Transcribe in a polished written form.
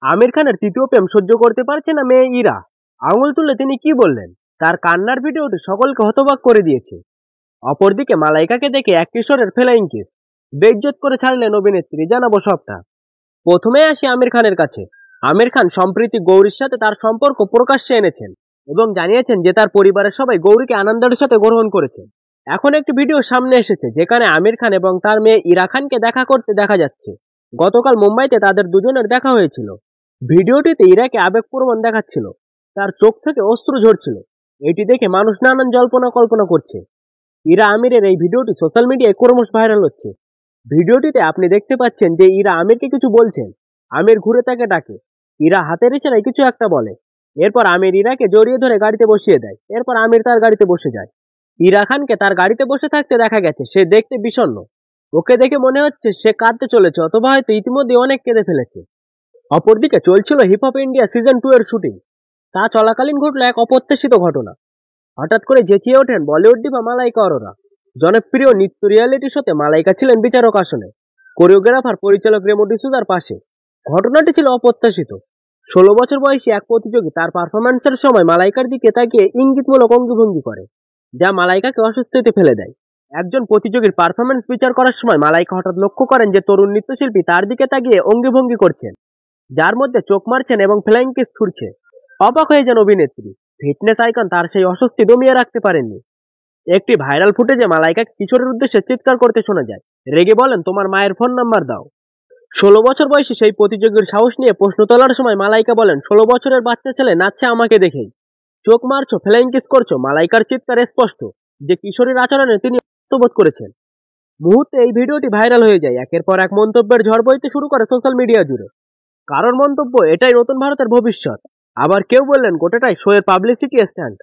আমির খানের তৃতীয় প্রেম সহ্য করতে পারছে না মেয়ে ইরা। আঙুল তুলে তিনি কি বললেন? তার কান্নার ভিডিওটি সকলকে হতবাক করে দিয়েছে। অপরদিকে মালাইকাকে দেখে এক কিশোরের ফ্লাইং কিস, বেইজ্জত করে ছাড়লেন অভিনেত্রী। জানাবো সবটা। প্রথমে আসি আমির খানের কাছে। আমির খান সম্প্রতি গৌরীর সাথে তার সম্পর্ক প্রকাশ্যে এনেছেন এবং জানিয়েছেন যে তার পরিবারের সবাই গৌরীকে আনন্দের সাথে গ্রহণ করেছে। এখন একটি ভিডিও সামনে এসেছে যেখানে আমির খান এবং তার মেয়ে ইরা খানকে দেখা করতে দেখা যাচ্ছে। গতকাল মুম্বাইতে তাদের দুজনের দেখা হয়েছিল। ভিডিওটিতে ইরাকে আবেগপ্রবণ দেখাচ্ছিল, তার চোখ থেকে অশ্রু ঝরছিল। এটি দেখে মানুষ নানান জল্পনা কল্পনা করছে। ইরা আমিরের এই ভিডিওটি সোশ্যাল মিডিয়ায় ক্রমশ ভাইরাল হচ্ছে। ভিডিওটিতে আপনি দেখতে পাচ্ছেন যে ইরা আমিরকে কিছু বলছেন। আমির ঘুরে তাকে ডাকে। ইরা হাতের ইশারায় কিছু একটা বলে। এরপর আমির ইরাকে জড়িয়ে ধরে গাড়িতে বসিয়ে দেয়। এরপর আমির তার গাড়িতে বসে যায়। ইরা খানকে তার গাড়িতে বসে থাকতে দেখা গেছে। সে দেখতে বিষণ্ণ। ওকে দেখে মনে হচ্ছে সে কাঁদতে চলেছে, অথবা হয়তো ইতিমধ্যে অনেক কেঁদে ফেলেছে। অপরদিকে চলছিল হিপ হপ ইন্ডিয়া সিজন 2 এর শুটিং। তা চলাকালীন ঘটল এক অপ্রত্যাশিত ঘটনা। হঠাৎ করে চেঁচিয়ে ওঠেন বলিউড ডিভা মালাইকা অরোরা। জনপ্রিয় নৃত্য রিয়েলিটি শোতে মালাইকা ছিলেন বিচারক আসনে, কোরিওগ্রাফার পরিচালক রেমো ডিসুজার পাশে। ঘটনাটি ছিল অপ্রত্যাশিত। 16 বছর বয়সী এক প্রতিযোগী তার পারফরম্যান্সের সময় মালাইকার দিকে তাকিয়ে ইঙ্গিতমূলক অঙ্গভঙ্গি করে, যা মালাইকাকে অস্বস্তিতে ফেলে দেয়। একজন প্রতিযোগীর পারফরম্যান্স বিচার করার সময় মালাইকা হঠাৎ লক্ষ্য করেন যে তরুণ নৃত্যশিল্পী তার দিকে তাকিয়ে অঙ্গভঙ্গি করছেন, যার মধ্যে চোখ মারছেন এবং ফ্লাইং কিস ছুড়ছে। অবাক হয়ে যান অভিনেত্রী। ফিটনেস আইকন তার সেই অস্বস্তি দমিয়ে রাখতে পারেননি। একটি ভাইরাল ফুটেজে মালাইকাকে কিশোরের উদ্দেশ্যে চিৎকার করতে শোনা যায়। রেগে বলেন, তোমার মায়ের ফোন নাম্বার দাও। 16 বছর বয়সী সেই প্রতিযোগীর সাহস নিয়ে প্রশ্ন তোলার সময় মালাইকা বলেন, 16 বছরের বাচ্চা ছেলে নাচছে আমাকে দেখেই, চোখ মারছো, ফ্লাইং কিস করছো। মালাইকার চিৎকার স্পষ্ট যে কিশোরীর আচরণে তিনি বোধ করেছেন। মুহূর্তে এই ভিডিওটি ভাইরাল হয়ে যায়। একের পর এক মন্তব্যের ঝড় বইতে শুরু করে সোশ্যাল মিডিয়া জুড়ে। কারণ মন্তব্য, এটাই নতুন ভারতের ভবিষ্যৎ। আবার কেউ বললেন গোটাটাই শো এর পাবলিসিটি স্ট্যান্ড।